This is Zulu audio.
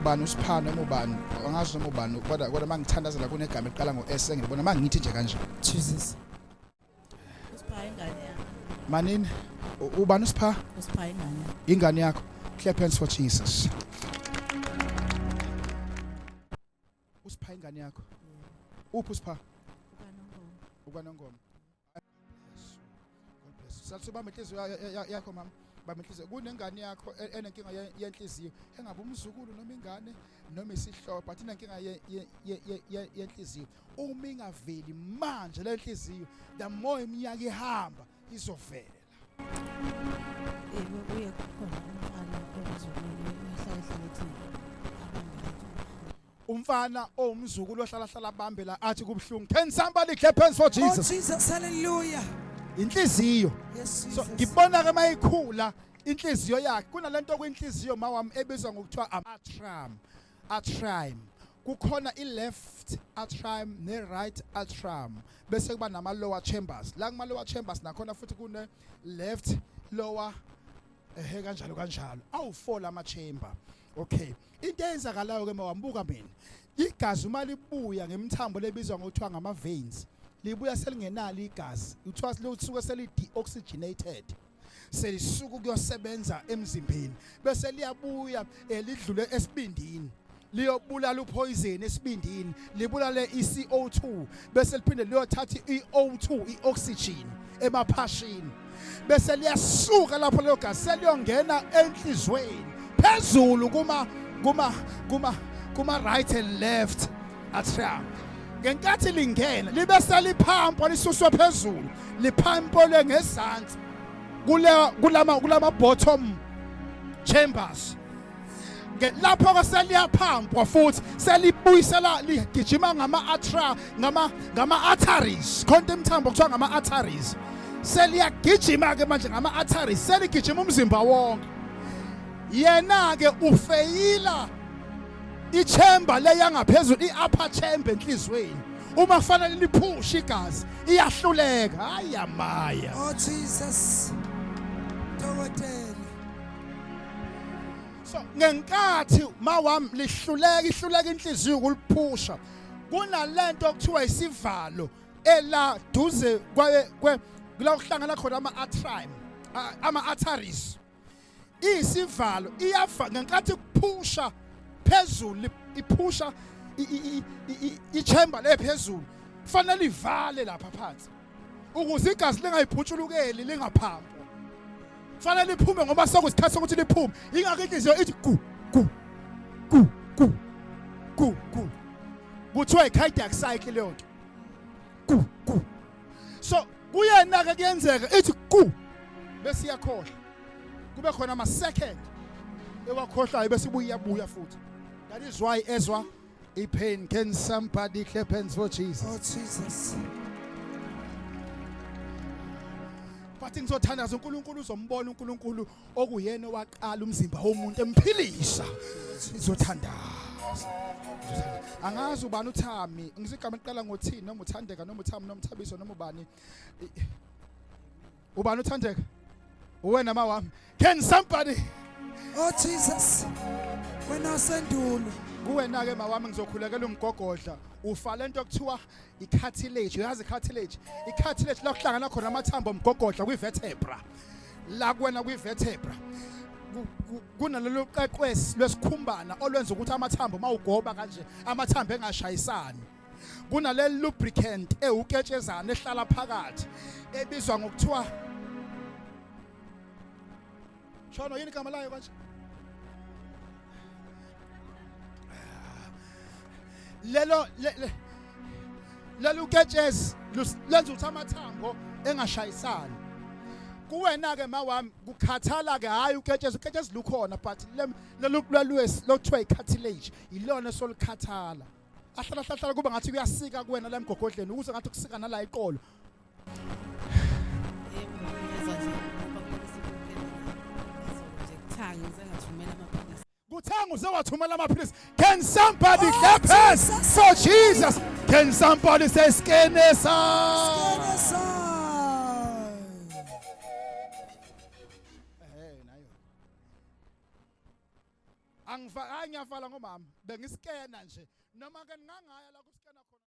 Bani usiphana ubani angazi noma ubani kodwa mangithandazela kunegama eqala ngo-S ngibona mangithi nje kanje Jesus. Usipha ingane yakho. manini ubani usipha Usipha ingane yakho clap hands for Jesus usipha ingane yakho uphi usipha ukanongoma God bless sasibamba inhliziyo yakho mama bamba inhliziyo kunengane yakho enenkinga yenhliziyo engabe umzukulu noma ingane noma isihlobo but inenkinga yenhliziyo uma ingaveli manje le nhliziyo the more iminyaka ihamba izovela uye khona umfana omzukulu ehlala ethi umfana owumzukulu ohlala abambe la athi kubhlungu can somebody clap hands for Jesus Oh Jesus hallelujah inhliziyo Yes so Jesus ngibona ke mayikhula inhliziyo yakhe kunalento kwinhliziyo mawami ebizwa ngokuthiwa atrium kukhona i-left atrium ne-right atrium bese kuba nama lower chambers la kuma lower chambers nakhona futhi kune left lower kanjalo awu4 lama chamber okay into eyenzakalayo ke mawambuka mina igazi uma libuya ngemthambo lebizwa ngokuthiwa ngama veins libuya selingenalo igazi uthiwa lisuke seli-deoxygenated selisuka kuyosebenza emzimbeni bese liyabuya lidlule esibindini liyobulala upoison esibindini libulale iCO2 bese liphinde liyothatha iO2 ioxygen emaphashini bese liyasuka lapho leyo gazi seliyongena enhlizweni phezulu kuma right and left atrium ngenkathi lingena libe seliphampa lisuswe phezulu liphampole ngezantsi kulama bottom chambers lapho ke seliyaphampwa futhi selibuyisela ligijima ngama arteries konke imthambo kuthiwa ngama arteries seliyagijima ke manje ngama arteries seligijima umzimba wonke yena ke ufeyila ichember leyangaphezulu iupper chamber enhlizweni uma kufanele liphushe igazi iyahluleka hayamaya Oh Jesus Dawatela so ngenkathi mawami ihluleka inhliziyo ukuliphusha kunalento okuthiwa isivalo ela duze kula kuhlangana khona ama arteries isivalo iyafa ngenkathi kuphusha phezulu iphusha ichember lephezulu kufanele ivale lapha phansi ukuze igazi lingayiphutshulukeli lingaphampa kufanele liphume ngoba sokusikhathi sokuthi liphume ingakho inhliziyo ithi gu kuthiwa i-cardiac cycle leyo nto gu so kuyena ke kuyenzeka ithi gu bese iyakhohlwa kube khona ama second ewakhohlwayo bese ibuya futhi that is why ezwa ipain. Can somebody clap hands for Jesus? Oh Jesus Bathi ngizothandaza uNkulunkulu uzombona uNkulunkulu okuyena waqala umzimba womuntu emphilisa ngizothandaza angazi ubani uThami ngisigama eqala ngothini noma uthandeka noma uThami noma uThabiso noma ubani uthandeka uwena mawami can somebody Oh Jesus wena sendulo kuwena ke mawami ngizokhulekela umgogodla ufa lento okuthiwa icartilage uyazi icartilage la kuhlangana khona amathambo omgogodla kwivertebra la kuwena kwivertebra kunalelo qeqwesi lwesikhumbana olwenza ukuthi amathambo mawugoba kanje amathambo engashayisani kunale lubricant ewuketshezana ehlala phakathi ebizwa ngokuthiwa Shono yini igama layo kanje lelo ketshezi lenza ukuthi amathambo engashayisani kuwena ke mawami kukhathala ke hayi uketshezi lukhona but lelo lokuthiwa icartilage ilona esolikhathala ahlala kuba ngathi kuyasika kuwena la emgogodleni ukuze ngathi kusika nala iqolo Kuthangu sewathumela amaphilisi. Can somebody clap hands for Jesus? Can somebody say skenesa? Angifa ngiyavala ngomama bengiskena nje noma ke ngangaya la kuskena khona